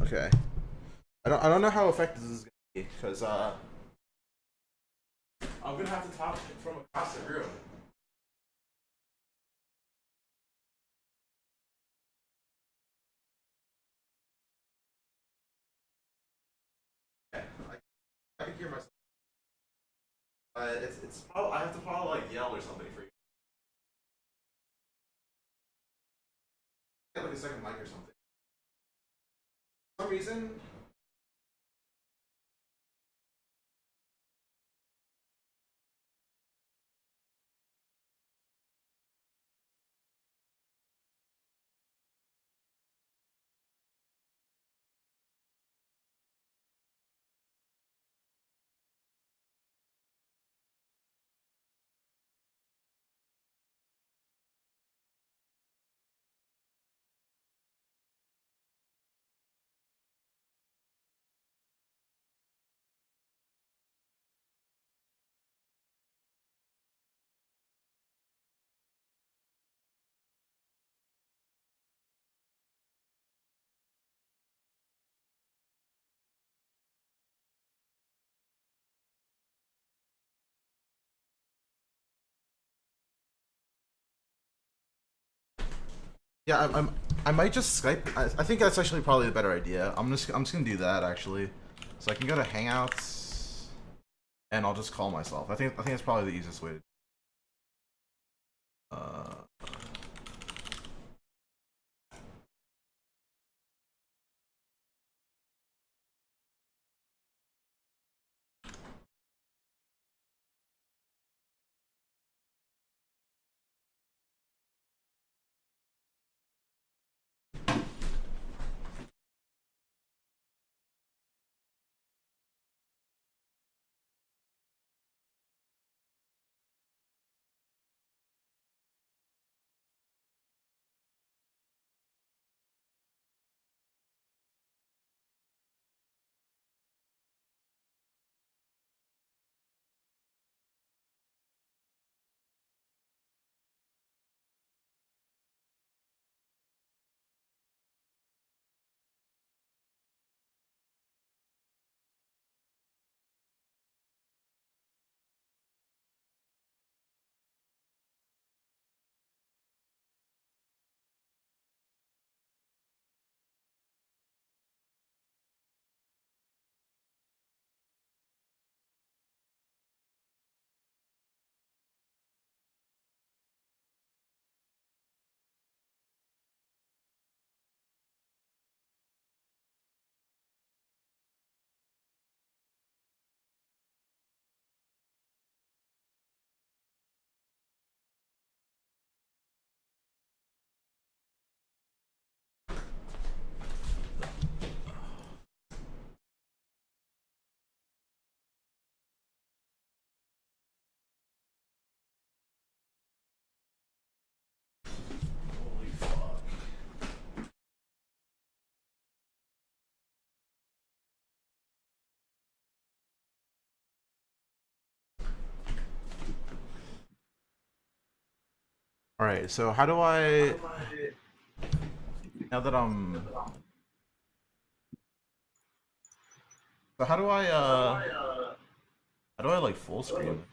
Okay. I don't know how effective this is gonna be because I'm gonna have to talk from across the room. Okay. I can hear myself. It's probably, I have to probably like yell or something for you. Get like a second mic or something. For some reason. Yeah, I might just Skype. I think that's actually probably a better idea. I'm just gonna do that actually, so I can go to Hangouts, and I'll just call myself. I think that's probably the easiest way. Uh, Holy fuck. All right, so how do I now that I'm so how do I like full screen?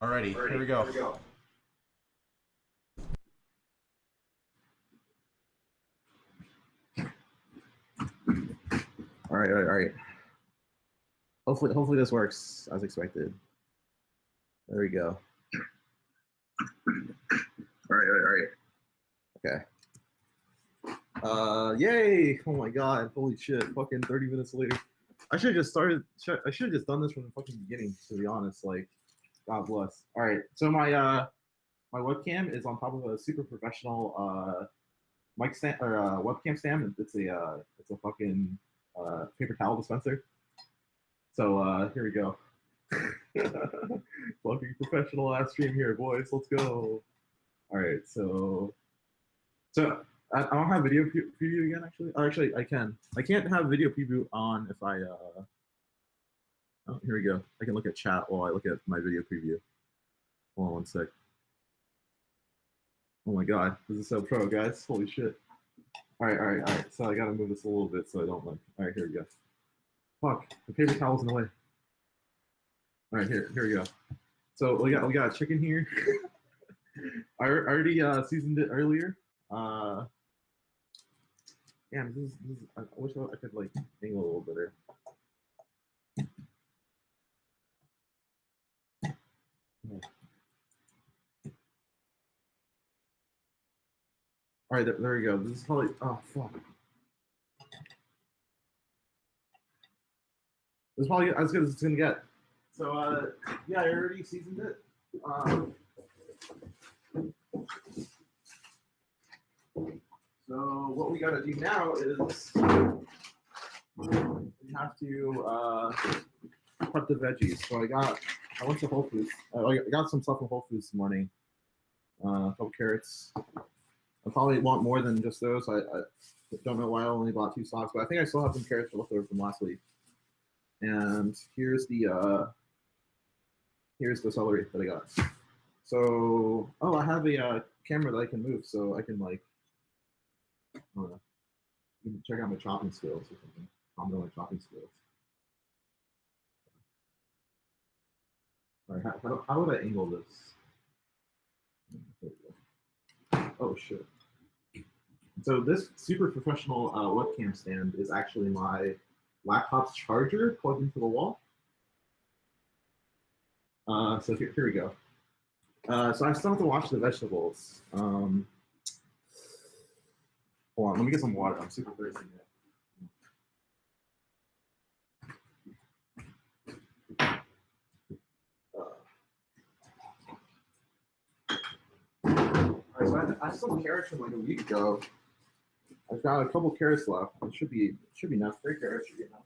Alrighty, here we go. All right. Hopefully this works as expected. There we go. All right. Okay. Yay! Oh my god! Holy shit! Fucking 30 minutes later. I should have just started. I should have just done this from the fucking beginning. To be honest, like, God bless. All right. So my webcam is on top of a super professional mic stand or webcam stand. It's a fucking paper towel dispenser. So here we go. Fucking professional ass stream here, boys. Let's go. All right, so I don't have video preview again. Actually, I can. I can't have video preview on if I. Oh, here we go. I can look at chat while I look at my video preview. Hold on one sec. Oh my god, this is so pro, guys. Holy shit. All right. So I gotta move this a little bit so I don't like. All right, here we go. Fuck, the paper towel's in the way. All right, here we go. So we got chicken here. I already seasoned it earlier. Damn, this is I wish I could like angle a little better. Yeah. All right, there we go. This is probably fuck. This is probably as good as it's gonna get. So yeah, I already seasoned it. So what we gotta do now is we have to prep the veggies. So I went to Whole Foods. I got some stuff from Whole Foods this morning. A couple carrots. I probably want more than just those. I don't know why I only bought 2 stalks, but I think I still have some carrots left over from last week. And here's the celery that I got. So I have a camera that I can move, so I can like I don't know, you can check out my chopping skills or something. Comment on my chopping skills. All right, how would I angle this? Oh shit. So this super professional webcam stand is actually my laptop's charger plugged into the wall. So here we go. So I still have to wash the vegetables. Hold on, let me get some water. I'm super thirsty now. Alright, so I have some carrots from like a week ago. I've got a couple carrots left. It should be enough. 3 carrots should be enough.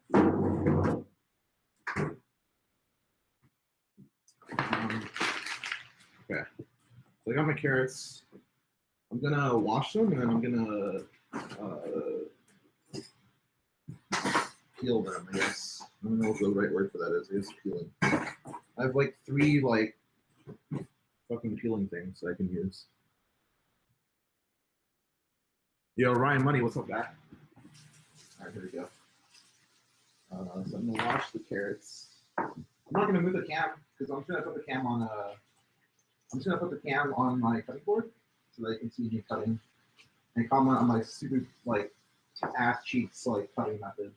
Okay, so I got my carrots. I'm gonna wash them and then I'm gonna peel them. I guess I don't know what the right word for that is. I guess peeling. I have like 3 like fucking peeling things I can use. Yo, Ryan Money, what's up, guy? All right, here we go. So I'm gonna wash the carrots. I'm not gonna move the cam because I'm just gonna put the cam on my cutting board so that you can see me cutting and comment on my super like ass cheeks like cutting method.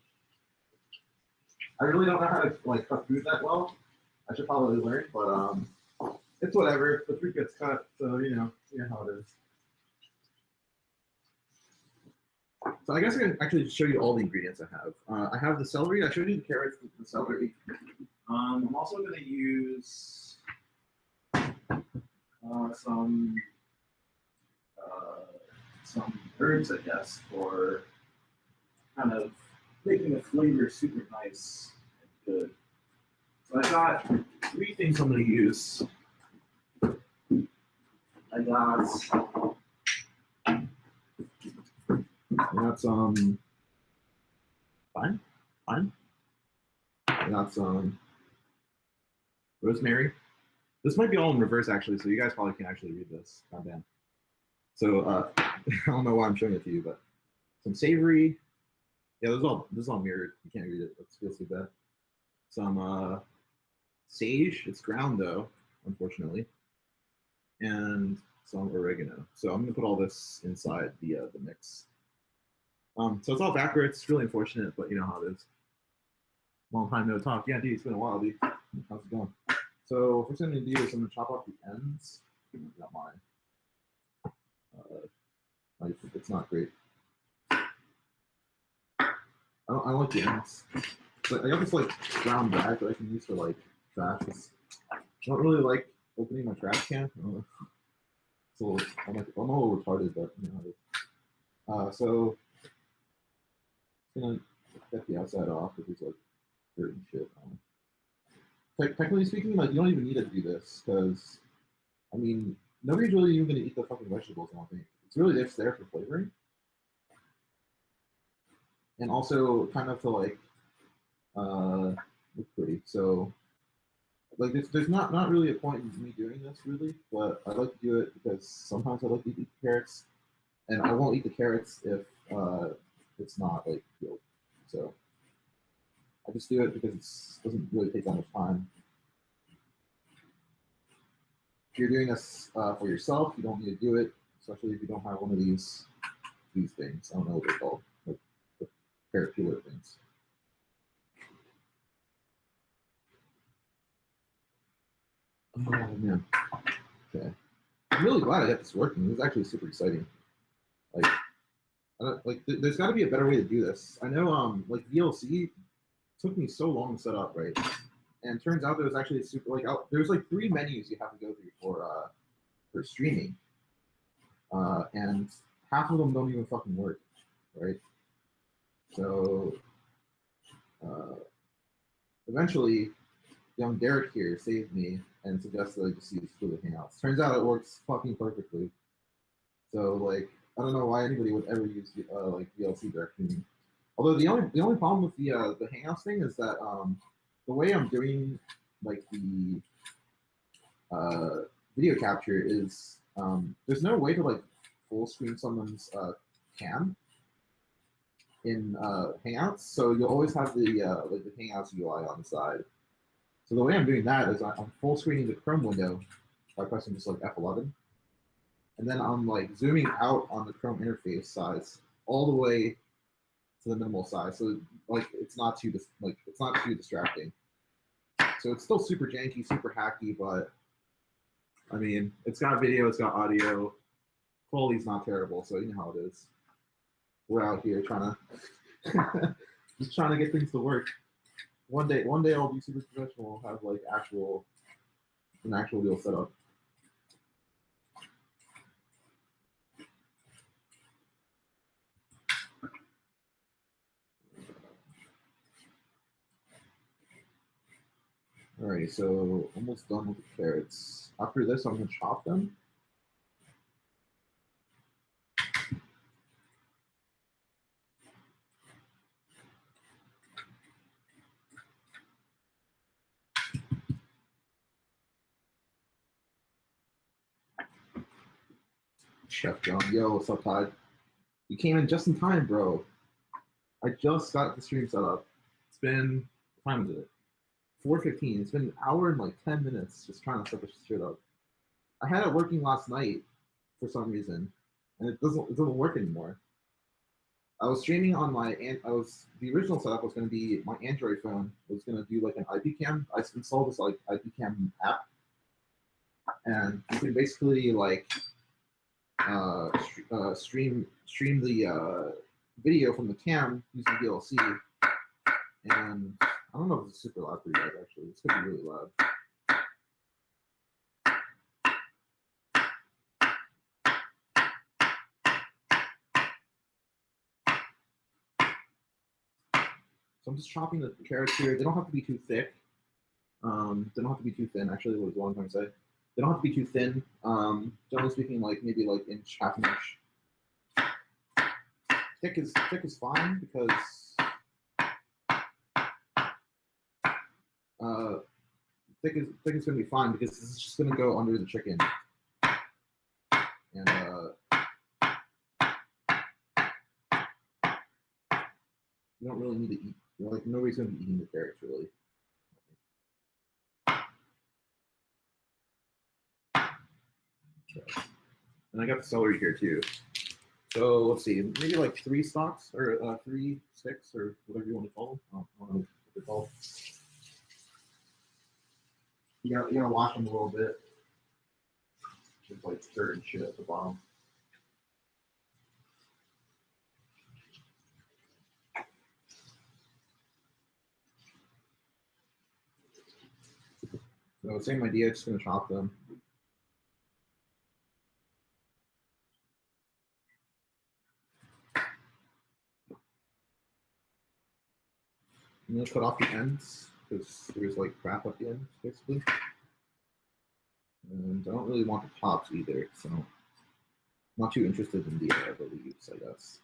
I really don't know how to like cut food that well. I should probably learn, but it's whatever. The food gets cut, so you know how it is. So I guess I can actually show you all the ingredients I have. I have the celery. I showed you the carrots, the celery. I'm also going to use some herbs, I guess, for kind of making the flavor super nice and good. So I got 3 things I'm going to use. I got some thyme. I got some rosemary. This might be all in reverse actually, so you guys probably can't actually read this. God damn. So I don't know why I'm showing it to you, but some savory. Yeah, this is all mirrored. You can't read it. It feels too bad. Some sage. It's ground though, unfortunately, and some oregano. So I'm gonna put all this inside the mix. So it's all backwards. It's really unfortunate, but you know how it is. Long time no talk. Yeah, dude, it's been a while, dude. How's it going? So first thing I'm gonna do is I'm gonna chop off the ends. Not mine. It's not great. I don't like the ends. But I got this like brown bag that I can use for like trash. I don't really like opening my trash can. It's a little, I'm a little retarded, but you know how it is. So I'm gonna get the outside off because it's like dirt and shit. Technically speaking, like you don't even need to do this because I mean nobody's really even gonna eat the fucking vegetables. I don't think it's really just there for flavoring, and also kind of to like look pretty. So like there's not really a point in me doing this really, but I like to do it because sometimes I like to eat carrots, and I won't eat the carrots if it's not like peeled. So I just do it because it doesn't really take that much time. If you're doing this for yourself, you don't need to do it, especially if you don't have one of these things. I don't know what they're called, like the carrot peeler things. Oh man. Okay. I'm really glad I got this working. This is actually super exciting. There's got to be a better way to do this. I know, like VLC took me so long to set up, right? And turns out there was actually a super there's like 3 menus you have to go through for streaming, and half of them don't even fucking work, right? So eventually, young Derek here saved me and suggested I just use Google Hangouts. Turns out it works fucking perfectly. So like I don't know why anybody would ever use like VLC direct streaming. Although the only problem with the Hangouts thing is that the way I'm doing like the video capture is there's no way to like full screen someone's cam in Hangouts, so you'll always have the like the Hangouts UI on the side. So the way I'm doing that is I'm full screening the Chrome window by pressing just like F11, and then I'm like zooming out on the Chrome interface size all the way to the minimal size, so like it's not too distracting. So it's still super janky, super hacky, but I mean it's got video, it's got audio, quality's not terrible, so you know how it is. We're out here trying to just trying to get things to work. One day I'll be super professional. I'll have like an actual real setup. Alright, so almost done with the carrots. After this, I'm gonna chop them. Chef John, yo, what's up, Todd? You came in just in time, bro. I just got the stream set up. It's been, what time is it? 4:15. It's been an hour and like 10 minutes just trying to set this shit up. I had it working last night for some reason, and it doesn't work anymore. I was streaming on the original setup was going to be my Android phone was going to do like an IP cam. I installed this like IP cam app, and you can basically like stream the video from the cam using VLC. And I don't know if it's super loud for you guys actually. It's gonna be really loud. So I'm just chopping the carrots here. They don't have to be too thick. They don't have to be too thin. Actually, what was what I'm trying to say? They don't have to be too thin. Generally speaking, like maybe like inch, half an inch. Thick is fine because thick is gonna be fine because this is just gonna go under the chicken. And you don't really need to eat. Like nobody's gonna be eating the carrots really. Okay. And I got the celery here too. So let's see, maybe like 3 stalks or 3 sticks or whatever you want to call them. I don't know You gotta wash them a little bit. Just like dirt and shit at the bottom. So same idea, just gonna chop them. I'm gonna cut off the ends because there's like crap at the ends, basically. And I don't really want the tops either, so I'm not too interested in the leaves, I guess.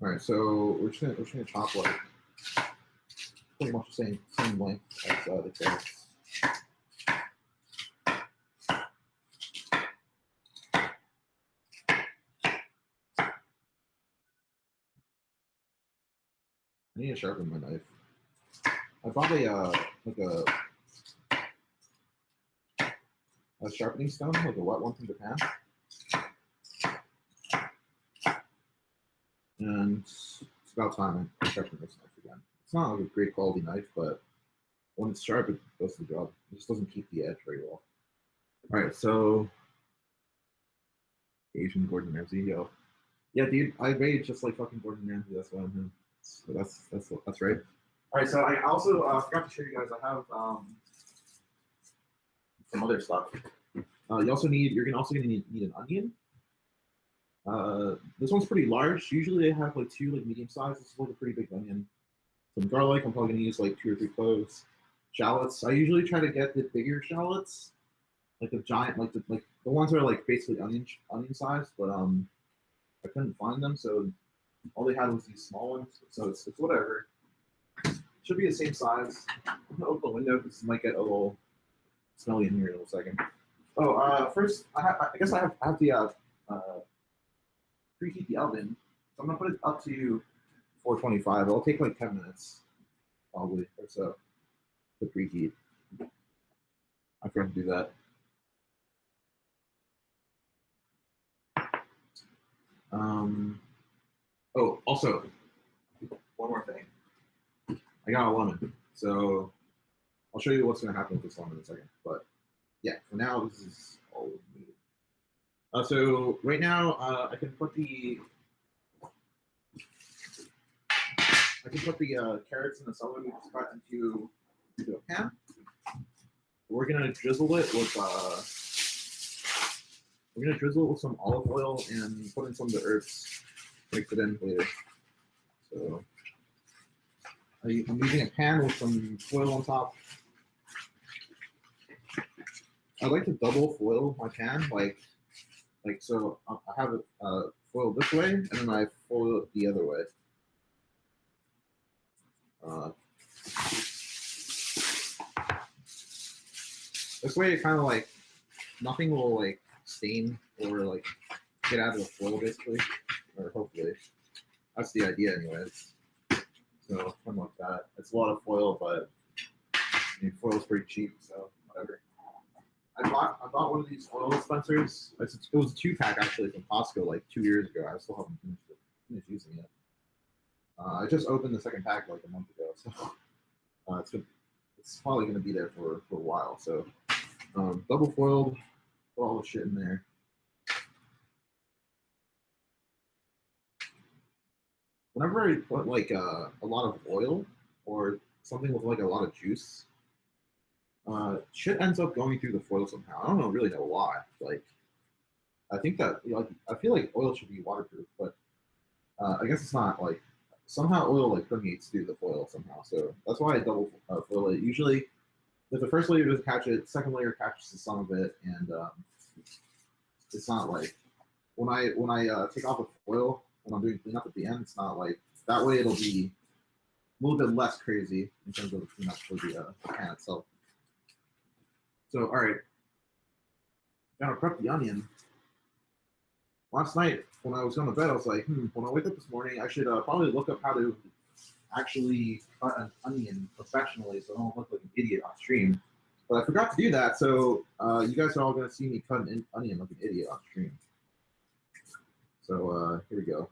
All right, so we're just gonna chop like pretty much the same length as the carrots. I need to sharpen my knife. I bought a sharpening stone, like a wet one from Japan. And it's about time I sharpen this knife again. It's not like a great quality knife, but when it's sharp, it does the job. It just doesn't keep the edge very well. All right, so Asian Gordon Ramsay, yo. Yeah, dude, I made just like fucking Gordon Ramsay. That's what I'm doing. So that's right. All right, so I also forgot to show you guys. I have some other stuff. You're also gonna need an onion. This one's pretty large. Usually they have like two like medium size. This is like a pretty big onion. Some garlic. I'm probably gonna use like 2 or 3 cloves. Shallots. I usually try to get the bigger shallots, like the giant, like the ones that are like basically onion size. But I couldn't find them, so all they had was these small ones. So it's whatever. Should be the same size. I'm gonna open the window because it might get a little smelly in here in a second. Oh, first I guess I have to preheat the oven. So I'm gonna put it up to 425. It'll take like 10 minutes, probably or so, to preheat. I forgot to do that. Oh, also, one more thing. I got a lemon, so I'll show you what's going to happen with this lemon in a second. But yeah, for now, this is all we need. So right now, I can put the carrots and the celery we just cut into a pan. We're gonna drizzle it with some olive oil and put in some of the herbs. Mix it in later. So I'm using a pan with some foil on top. I like to double foil my pan, like so. I have it foiled this way, and then I foil it the other way. This way, it kind of like nothing will like stain or like get out of the foil, basically, or hopefully. That's the idea, anyways. So something like that. It's a lot of foil, but I mean, foil is pretty cheap, so whatever. I bought one of these foil dispensers. It was a 2-pack actually from Costco like 2 years ago. I still haven't finished using it. I just opened the second pack like a month ago, so it's probably going to be there for a while. So double foiled, put all the shit in there. Whenever I put like a lot of oil or something with like a lot of juice, shit ends up going through the foil somehow. I don't really know why. Like, I think that I feel like oil should be waterproof, but I guess it's not. Like, somehow oil like permeates through the foil somehow. So that's why I double foil it. Usually, if the first layer doesn't catch it, second layer catches some of it, and it's not like when I take off the foil when I'm doing cleanup at the end, it's not like that way. It'll be a little bit less crazy in terms of the cleanup for the pan itself. So, all right, gotta prep the onion. Last night when I was going to bed, I was like, when I wake up this morning, I should probably look up how to actually cut an onion professionally so I don't look like an idiot on stream. But I forgot to do that, so you guys are all going to see me cut an onion like an idiot on stream. So here we go.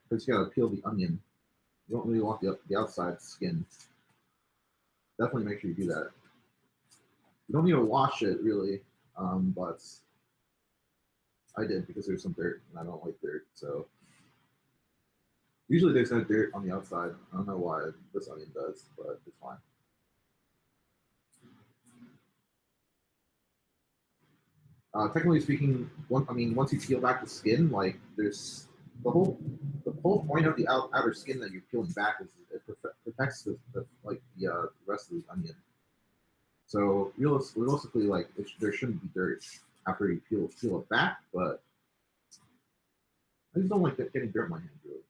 First, you gotta peel the onion. You don't really want the outside skin. Definitely make sure you do that. You don't need to wash it really, but I did because there's some dirt and I don't like dirt. So usually there's no dirt on the outside. I don't know why this onion does, but it's fine. Technically speaking, once you peel back the skin, like there's the whole point of the outer skin that you're peeling back is it protects the rest of the onion. So realistically, like there shouldn't be dirt after you peel it back, but I just don't like getting dirt in my hands really.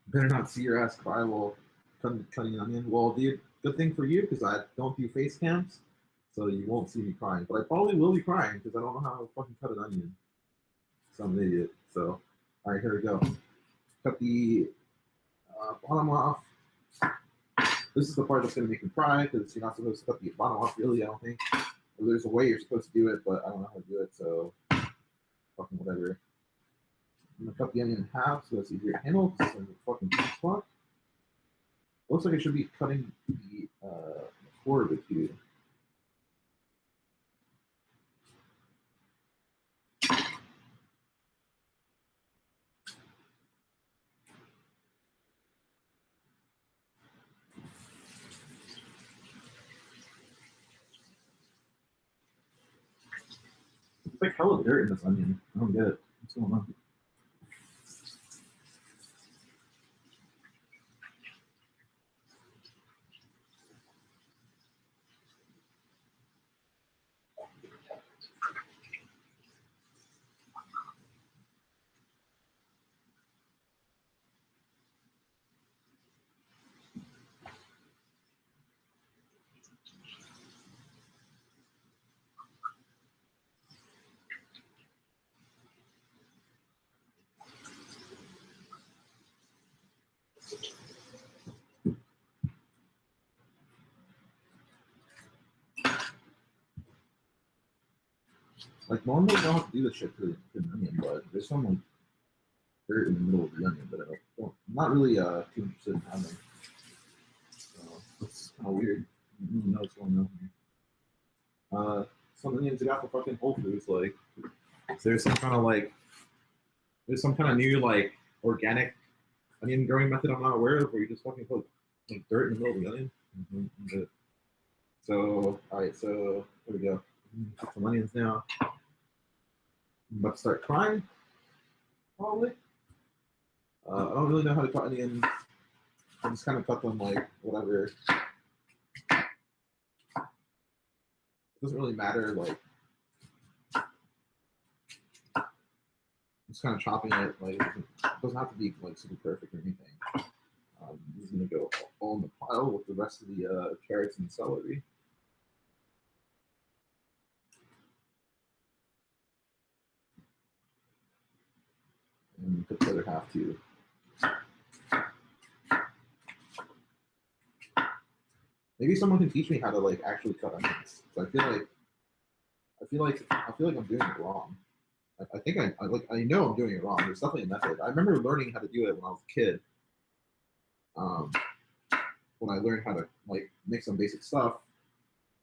Better not see your ass cry while cutting an onion. Well, the good thing for you because I don't do face cams, so you won't see me crying. But I probably will be crying because I don't know how to fucking cut an onion. So I'm an idiot. So, all right, here we go. Cut the bottom off. This is the part that's going to make me cry because you're not supposed to cut the bottom off, really, I don't think. There's a way you're supposed to do it, but I don't know how to do it, so fucking whatever. I'm going to cut the onion in half so it's easier to handle because it's a fucking spot. Looks like I should be cutting the core of it too. It's like hella dirt in this onion. I don't get it. What's going on? Like normally I don't have to do this shit to an onion, but there's some like dirt in the middle of the onion that I'm not really too interested in having. It's kind of weird. I don't even know what's going on here. Some onions you got for fucking Whole Foods, like there's some kind of new like organic onion growing method I'm not aware of where you just fucking put like dirt in the middle of the onion. Mm-hmm. So alright, so here we go. Put some onions now. I'm about to start crying, probably. I don't really know how to cut onions. I just kind of cut them like whatever. It doesn't really matter. Like, just kind of chopping it. Like, it doesn't have to be like super perfect or anything. This is gonna go all in the pile with the rest of the carrots and celery. And put the other half too. Maybe someone can teach me how to like actually cut onions. So I feel like I'm doing it wrong. I think I know I'm doing it wrong. There's definitely a method. I remember learning how to do it when I was a kid. When I learned how to like make some basic stuff,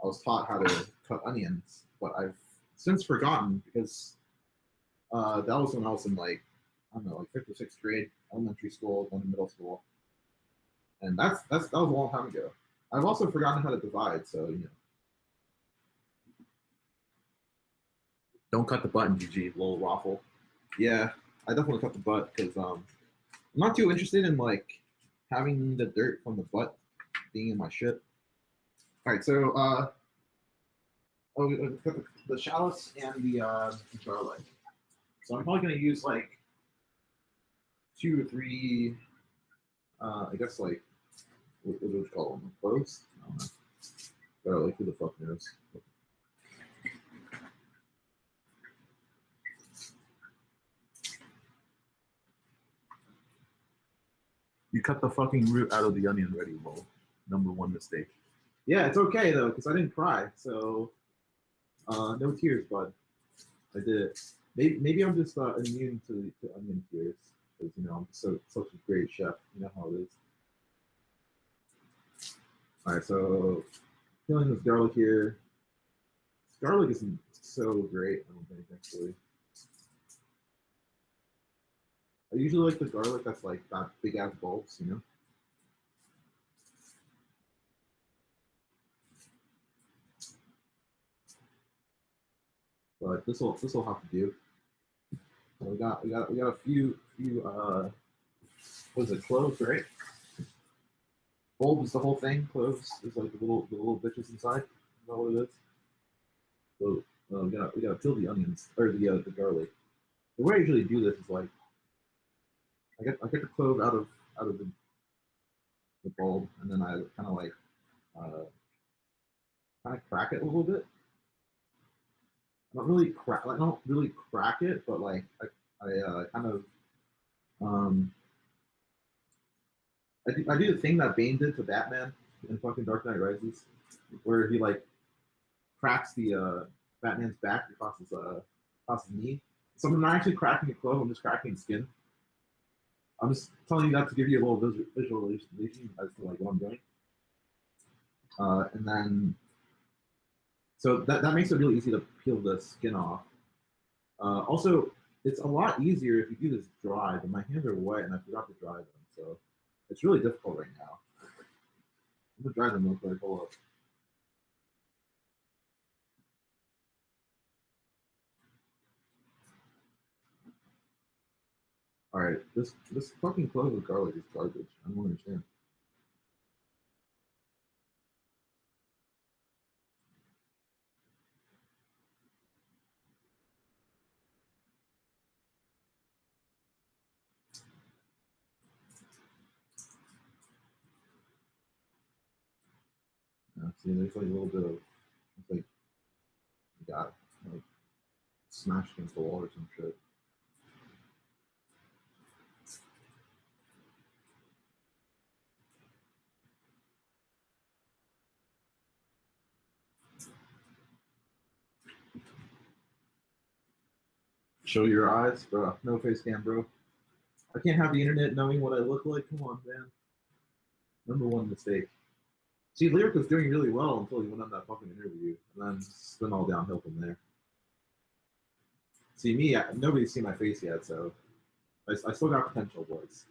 I was taught how to cut onions, but I've since forgotten because that was when I was in like I don't know, like fifth or sixth grade, elementary school, then middle school, and that was a long time ago. I've also forgotten how to divide, so you know. Don't cut the butt, GG, little waffle. Yeah, I definitely cut the butt because I'm not too interested in like having the dirt from the butt being in my shit. All right, so we got the shallots and the garlic. So I'm probably gonna use like 2 or 3. I guess like what would you call them? Cloves? I don't know. Garlic, who the fuck knows? You cut the fucking root out of the onion already, lol. Number 1 mistake. Yeah, it's okay though because I didn't cry, so no tears, bud. I did it. Maybe I'm just immune to onion tears because I'm such a great chef. You know how it is. All right, so feeling this garlic here. This garlic isn't so great. I don't think actually. I usually like the garlic that's like got big ass bulbs. But this will have to do. So we got a few what is it, cloves, right? Bulb is the whole thing. Cloves is like the little bitches inside. Is that what it is? So we gotta peel the onions or the garlic. The way I usually do this is like I get the clove out of the bulb and then I kind of like uh, kind of crack it a little bit. I don't really crack it, but like I kind of um I do the thing that Bane did to Batman in fucking Dark Knight Rises, where he like cracks the Batman's back across his knee. So I'm not actually cracking a clove. I'm just cracking skin. I'm just telling you that to give you a little visualization as to like what I'm doing. And then so that makes it really easy to peel the skin off. Also, it's a lot easier if you do this dry, but my hands are wet and I forgot to dry them, so it's really difficult right now. I'm gonna dry them real quick. Hold up. All right, this fucking clove with garlic is garbage. I don't understand. See, there's like a little bit of it's like you got like smashed against the wall or some shit. Show your eyes, bro. No face cam, bro. I can't have the internet knowing what I look like. Come on, man. Number one mistake. See, Lyric was doing really well until he went on that fucking interview, and then it's been all downhill from there. See me, nobody's seen my face yet, so I still got potential, boys.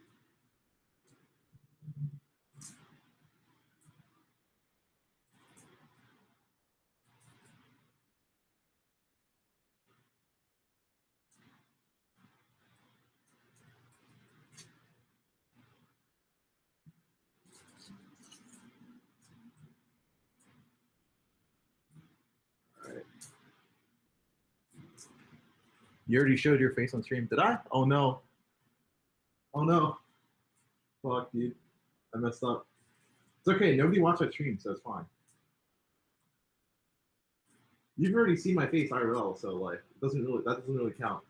All right. You already showed your face on stream. Did I? Oh no. Oh no. Fuck, dude. I messed up. It's okay. Nobody watched my stream, so it's fine. You've already seen my face IRL, so like that doesn't really count.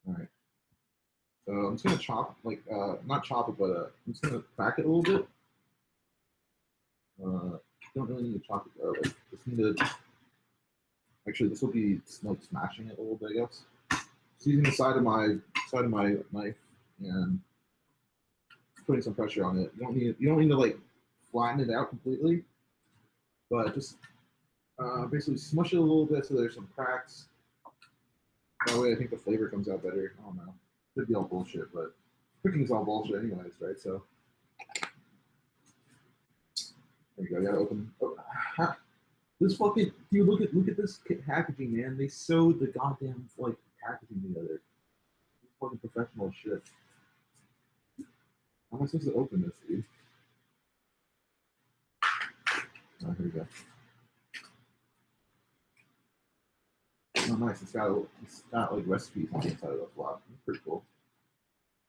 All right. So I'm just gonna chop not chop it, but I'm just gonna crack it a little bit. Don't really need to chop it garlic. Just need to actually this will be like smashing it a little bit, I guess. Just using the side of my knife and putting some pressure on it. You don't need to like flatten it out completely, but just basically smush it a little bit so there's some cracks. That way, I think the flavor comes out better. I don't know. Could be all bullshit, but cooking is all bullshit anyways, right? So there you go. You gotta open. Oh, this fucking dude, look at this packaging, man. They sewed the goddamn like packaging together. It's fucking professional shit. How am I supposed to open this, dude? Oh, here we go. Oh, nice. It's got like recipes on the inside of the flap. That's pretty cool.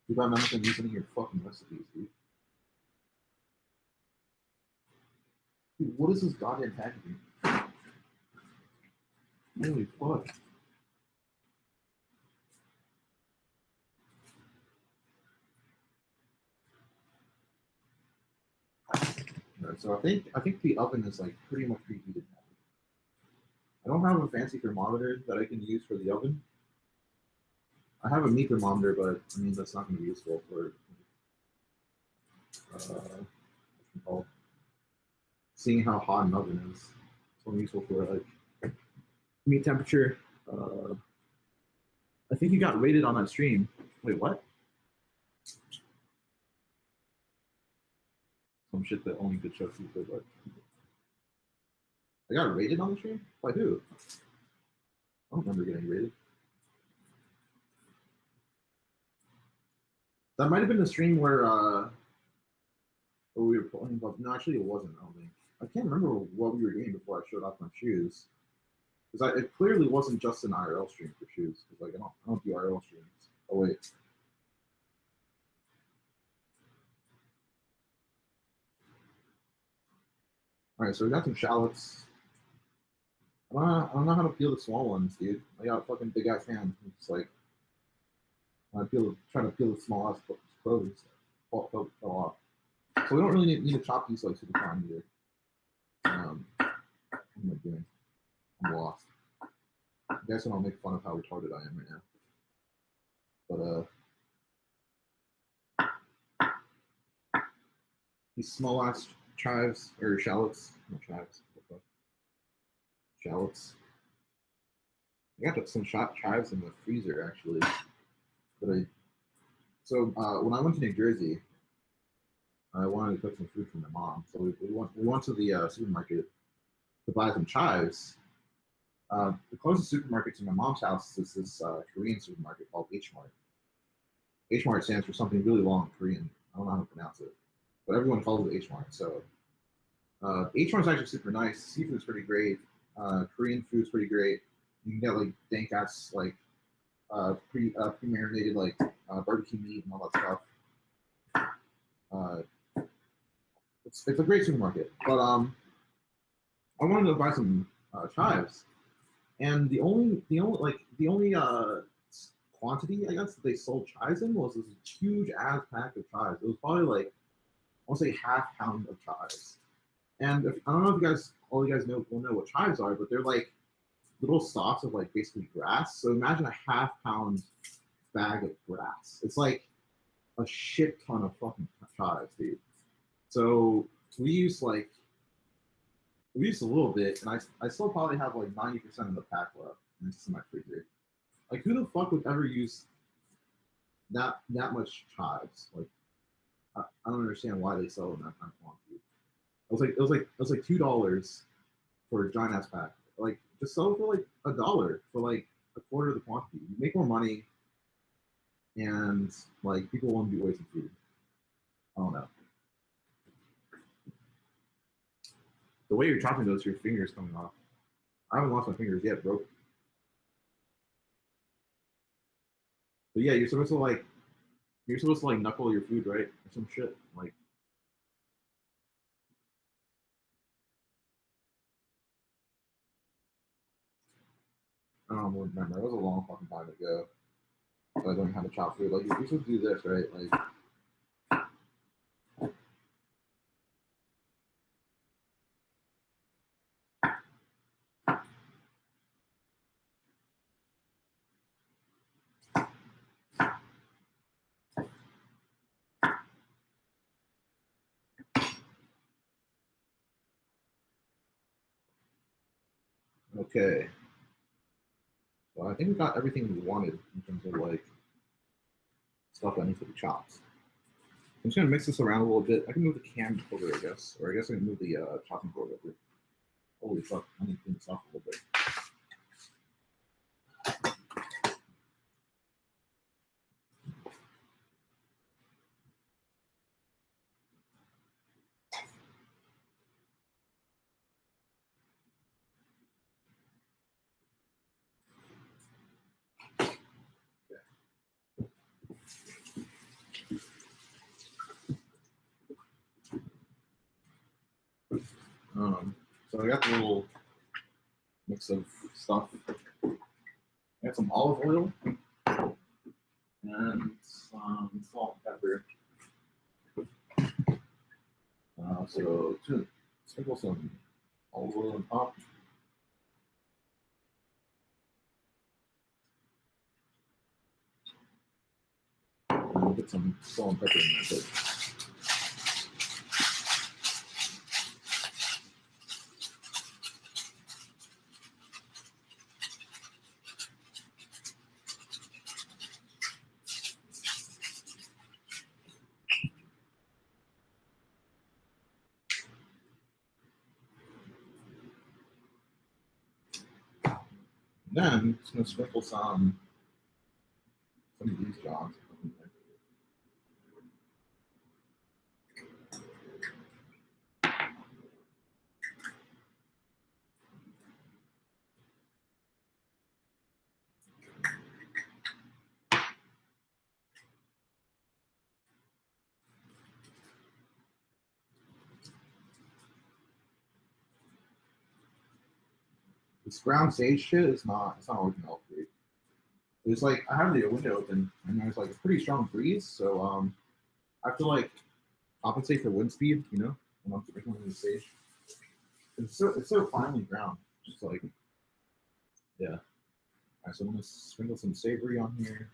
Too bad I'm not gonna use any of your fucking recipes, dude. Dude, what is this goddamn packaging? Holy fuck. Alright, so I think the oven is like pretty much preheated now. I don't have a fancy thermometer that I can use for the oven. I have a meat thermometer, but I mean that's not going to be useful for seeing how hot an oven is. It's only useful for like meat temperature. I think you got rated on that stream. Wait, what? Some shit that only good shows you could. What? I got rated on the stream? By who? I don't remember getting rated. That might have been the stream where we were playing. No, actually, it wasn't. I don't think. I can't remember what we were doing before I showed off my shoes. Because it clearly wasn't just an IRL stream for shoes. Because like I don't do IRL streams. Oh wait. All right, so we got some shallots. I don't know how to peel the small ones, dude. I got a fucking big ass hand. It's like I try to peel the small ass clothes. Fell off. So we don't really need to chop these like super fine either. What am I doing? I'm lost. I guess I don't make fun of how retarded I am right now. But these small ass chives or shallots, not chives. Shallots. I got some chives in the freezer actually. But so when I went to New Jersey, I wanted to cook some food for my mom. So we went to the supermarket to buy some chives. The closest supermarket to my mom's house is this Korean supermarket called H Mart. H Mart stands for something really long in Korean. I don't know how to pronounce it, but everyone calls it H Mart. So H Mart's actually super nice. Seafood's pretty great. Korean food's pretty great. You can get like dank ass like pre-marinated like barbecue meat and all that stuff. It's a great supermarket. But I wanted to buy some chives, and the only quantity I guess that they sold chives in was this huge ass pack of chives. It was probably like I want to say half pound of chives. And I don't know if all you guys will know what chives are, but they're like little stalks of like basically grass. So imagine a half pound bag of grass. It's like a shit ton of fucking chives, dude. So we used a little bit, and I still probably have like 90% of the pack left, and it's in my freezer. Like who the fuck would ever use that much chives? Like I don't understand why they sell them that kind of quantity. It was like $2 for a giant ass pack. Like just sell it for like $1 for like a quarter of the quantity. You make more money, and like people won't be wasting food. I don't know. The way you're chopping those, your fingers coming off. I haven't lost my fingers yet, bro. But yeah, you're supposed to like knuckle your food, right? Or some shit. Like I don't remember. It was a long fucking time ago. So I learned how to chop food. Like you're supposed to do this, right? Like okay. So I think we got everything we wanted in terms of like stuff that needs to be chopped. I'm just gonna mix this around a little bit. I can move the cam over, I guess, or I guess I can move the chopping board over. Holy fuck! I need to clean this off a little bit. So I got the little mix of stuff. I got some olive oil and some salt and pepper. So to sprinkle some olive oil on top. And we'll get some salt and pepper in there too. Then I'm just gonna sprinkle some of these jobs. This ground sage shit is it's not working out great. It's like I have the window open and there's like a pretty strong breeze, so I have to like compensate for wind speed, you know, when I'm sprinkling the sage. It's so finely ground. Just like yeah. All right, so I'm gonna sprinkle some savory on here.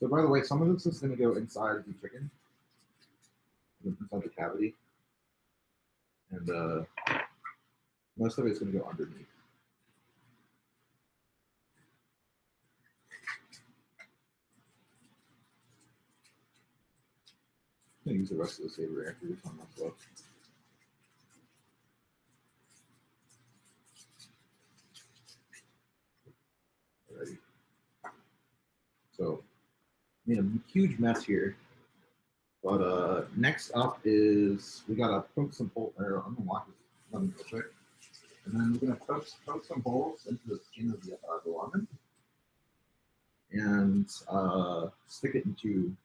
So by the way, some of this is gonna go inside the chicken, inside the cavity, and most of it's gonna go underneath. I'm gonna use the rest of the savory after this on myself. Alrighty. So, I mean, a huge mess here. But next up is we gotta poke some holes. I'm gonna watch this lemon real quick, and then we're gonna poke some holes into the skin of the lemon, and stick it into.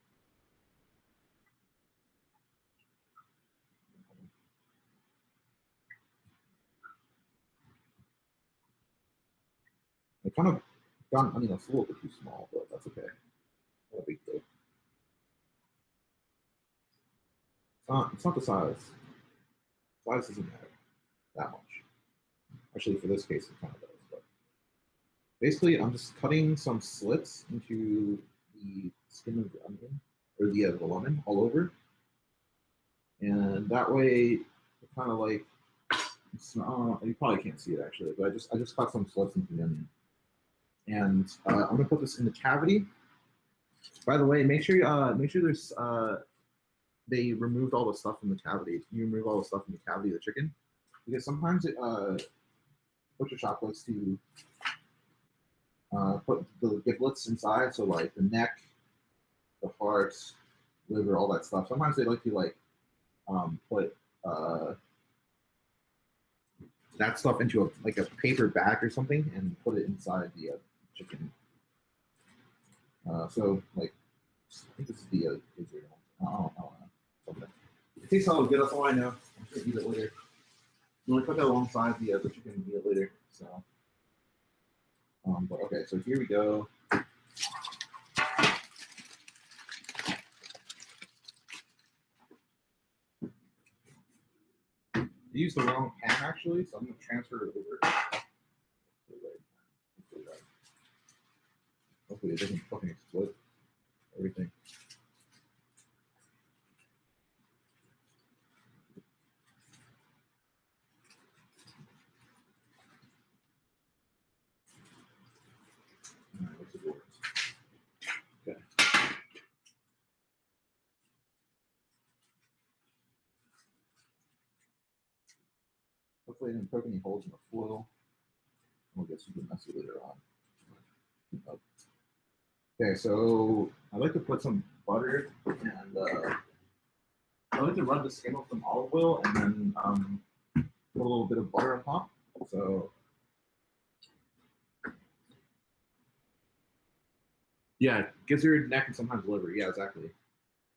I kind of got. I mean, it's a little bit too small, but that's okay. Not a big deal. It's not the size. Size doesn't matter that much. Actually, for this case, it kind of does. But basically, I'm just cutting some slits into the skin of the onion or the lemon all over, and that way, it kind of like you probably can't see it actually, but I just cut some slits into the onion, and I'm gonna put this in the cavity. By the way, make sure there's they removed all the stuff from the cavity. You remove all the stuff from the cavity of the chicken because sometimes it butcher shop likes to put the giblets inside, so like the neck, the heart, liver, all that stuff. Sometimes they like to like put that stuff into a paper bag or something and put it inside the chicken. So like I think this is the Israel. I don't know. Something. It tastes all good. That's all I know. I'm gonna eat it later. I'm gonna cook it alongside the chicken and eat it later. So, but okay. So here we go. I used the wrong pan actually, so I'm gonna transfer it over. Hopefully it doesn't fucking explode everything. All right, what's the board? Okay. Hopefully I didn't poke any holes in the foil. We'll get super messy later on. Okay, so I like to put some butter and I like to rub the skin with some olive oil and then put a little bit of butter on top. So yeah, gives your neck and sometimes liver. Yeah, exactly.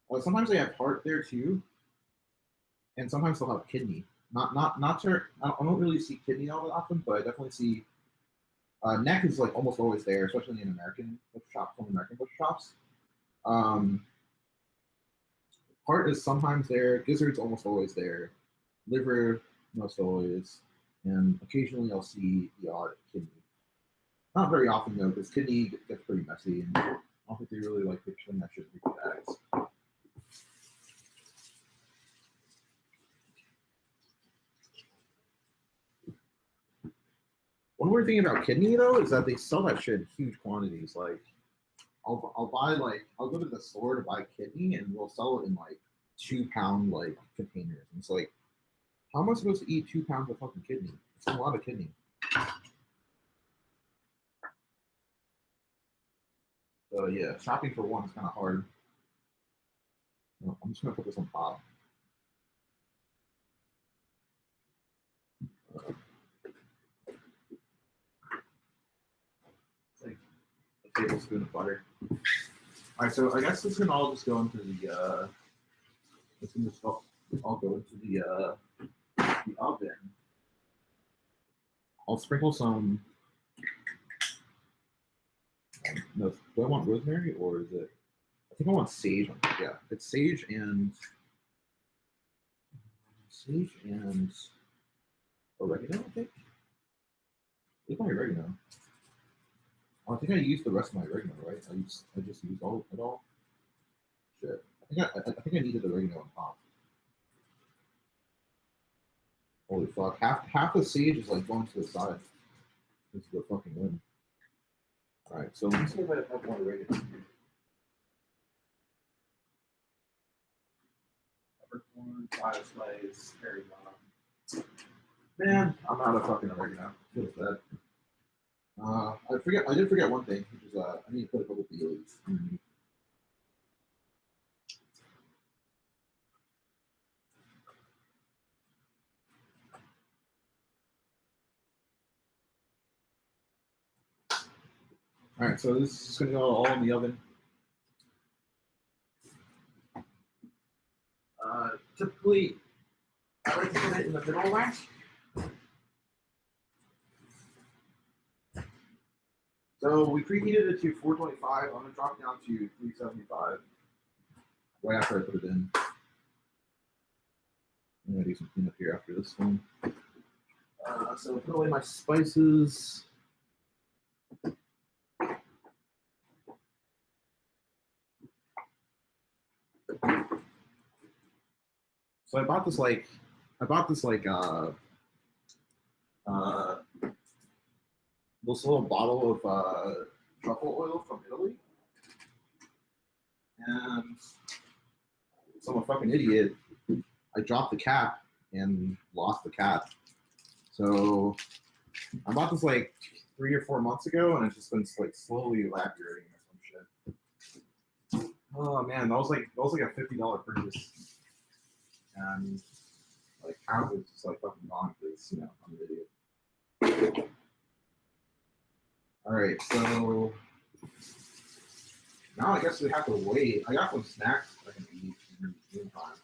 Well, sometimes they have heart there too, and sometimes they'll have kidney. Not sure. I don't really see kidney all that often, but I definitely see neck is like almost always there, especially in American butcher shops, from American butcher shops. Um, heart is sometimes there. Gizzard's almost always there. Liver, most always. And occasionally I'll see the odd kidney. Not very often though, because kidney gets pretty messy, and I don't think they really like picturing that shit in bags. One weird thing about kidney though is that they sell that shit in huge quantities. Like I'll buy like I'll go to the store to buy kidney and we'll sell it in like 2 pound like containers. And it's like, how am I supposed to eat 2 pounds of fucking kidney? It's a lot of kidney. So yeah, shopping for one is kind of hard. I'm just gonna put this on top. It's like a tablespoon of butter. All right, so I guess this can all just go into the. This can just all go into the oven. I'll sprinkle some. No, do I want rosemary or is it? I think I want sage on it. Yeah, it's sage and oregano. I think. It's my oregano. Oh, I think I used the rest of my oregano, right? I just used all it all. Shit. I think I needed oregano on top. Holy fuck! Half the sage is like going to the side. This is the fucking win. All right, so let me see if I have one oregano. Peppercorn, fire spice, very long. Man, I'm out of fucking oregano. Feels bad. I did forget one thing, which is I need to put a couple bay leaves. All right, so this is gonna go all in the oven. Typically, I like to put it in the middle rack. So we preheated it to 425. I'm gonna drop it down to 375 right after I put it in. I'm gonna do some cleanup here after this one. So put away my spices. So I bought this this little bottle of truffle oil from Italy, and so I'm a fucking idiot. I dropped the cap and lost the cap. So I bought this like 3 or 4 months ago, and it's just been like slowly evaporating or some shit. Oh man, that was like a $50 purchase, and like half is just like fucking gone because I'm an idiot. All right, so now I guess we have to wait. I got some snacks I can eat in the meantime.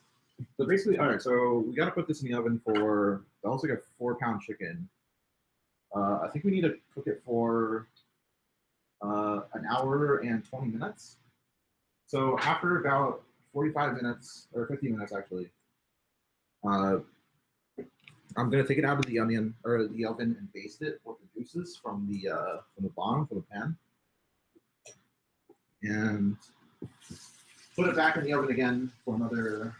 So basically, all right. So we got to put this in the oven for that was like a 4 pound chicken. I think we need to cook it for an hour and 20 minutes. So after about 45 minutes or 50 minutes actually, I'm gonna take it out of the onion or the oven and baste it with the juices from the bottom from the pan, and put it back in the oven again for another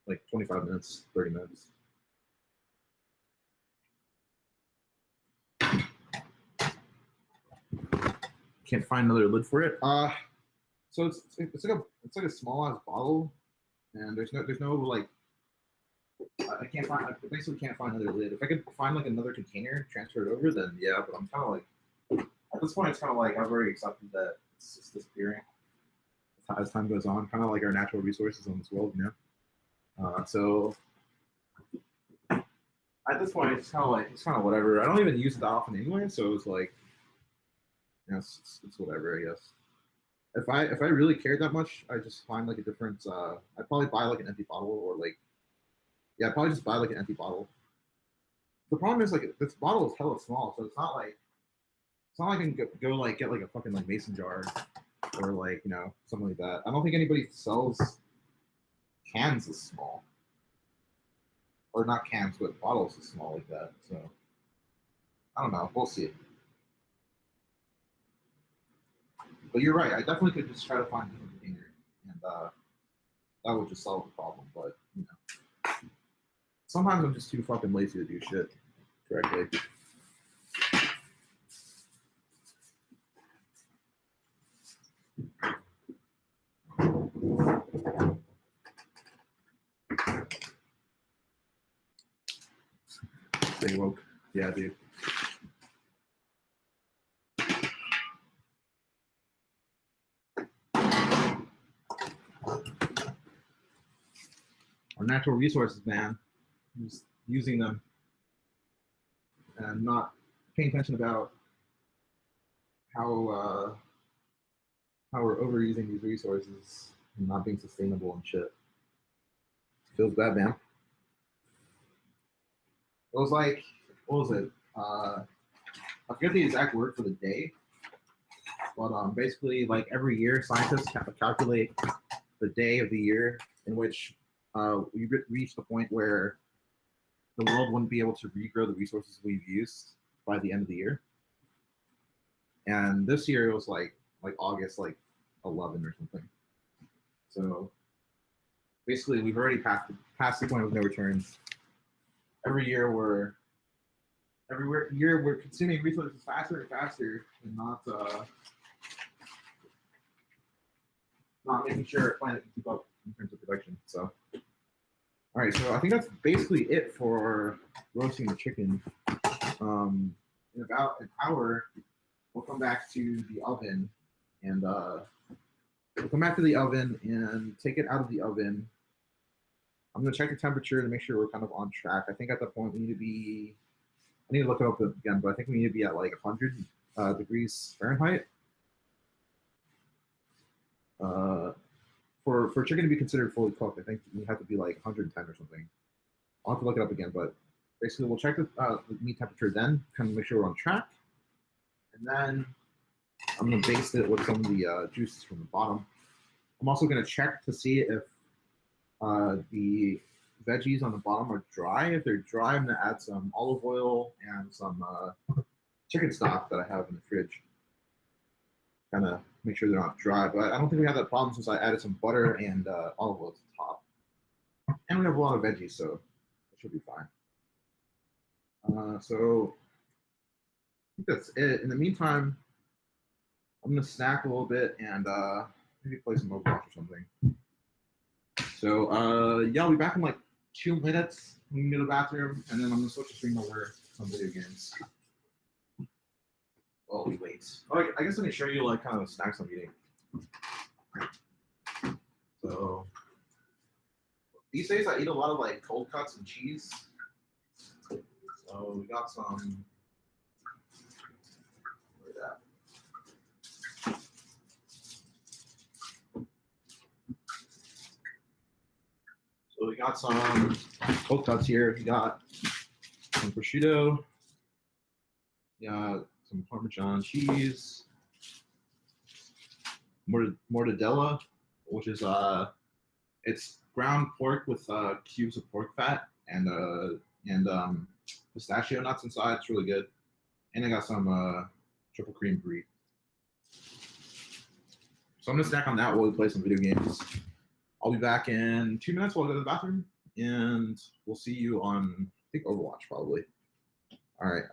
like 25 minutes, 30 minutes. Can't find another lid for it. So it's like a small ass bottle, and there's no like I can't find. I basically can't find another lid. If I could find like another container, transfer it over, then yeah. But I'm kind of like at this point, it's kind of like I've already accepted that it's just disappearing as time goes on. Kind of like our natural resources on this world, so at this point, it's kind of whatever. I don't even use it that often anyway, so it's like, it's whatever, I guess. If I really cared that much, I just find like a different. I'd probably buy like an empty bottle or like, yeah, I'd probably just buy like an empty bottle. The problem is like this bottle is hella small, so it's not like It's not like I can go like get like a fucking like mason jar or like, you know, something like that. I don't think anybody sells cans as small, or not cans, but bottles as small like that. So I don't know. We'll see. But you're right. I definitely could just try to find a different container, and that would just solve the problem. But you know, sometimes I'm just too fucking lazy to do shit correctly. Stay woke. Yeah, dude. Our natural resources, man. Just using them and not paying attention about how we're overusing these resources and not being sustainable and shit. Feels bad, man. It was like, what was it? I forget the exact word for the day, but basically, like every year, scientists calculate the day of the year in which we reach the point where the world wouldn't be able to regrow the resources we've used by the end of the year. And this year it was like August 11 or something. So basically, we've already passed the point of no return. Every year we're consuming resources faster and faster, and not making sure our planet can keep up in terms of production. So, all right. So I think that's basically it for roasting the chicken. In about an hour, we'll come back to the oven, and we'll come back to the oven and take it out of the oven. I'm gonna check the temperature to make sure we're kind of on track. I think at that point we need to be. I need to look it up again, but I think we need to be at like 100 degrees Fahrenheit. For chicken to be considered fully cooked, I think we have to be like 110 or something. I'll have to look it up again, but basically we'll check the meat temperature then, kind of make sure we're on track, and then I'm gonna baste it with some of the juices from the bottom. I'm also gonna check to see if the veggies on the bottom are dry. If they're dry, I'm gonna add some olive oil and some chicken stock that I have in the fridge. Kind of make sure they're not dry, but I don't think we have that problem since I added some butter and olive oil to the top. And we have a lot of veggies, so it should be fine. So I think that's it. In the meantime, I'm gonna snack a little bit and maybe play some Overwatch or something. So yeah, I'll be back in like 2 minutes. I'm gonna go to the bathroom, and then I'm gonna switch the stream over to some video games. While we wait. Oh, I guess let me show you like kind of the snacks I'm eating. So these days I eat a lot of like cold cuts and cheese. So we got some. Where's that? So we got some cold cuts here. We got some prosciutto. Yeah. Some Parmesan cheese, mortadella, which is it's ground pork with cubes of pork fat and pistachio nuts inside. It's really good. And I got some triple cream brie. So I'm gonna snack on that while we play some video games. I'll be back in 2 minutes while I go to the bathroom, and we'll see you on I think Overwatch probably. All right.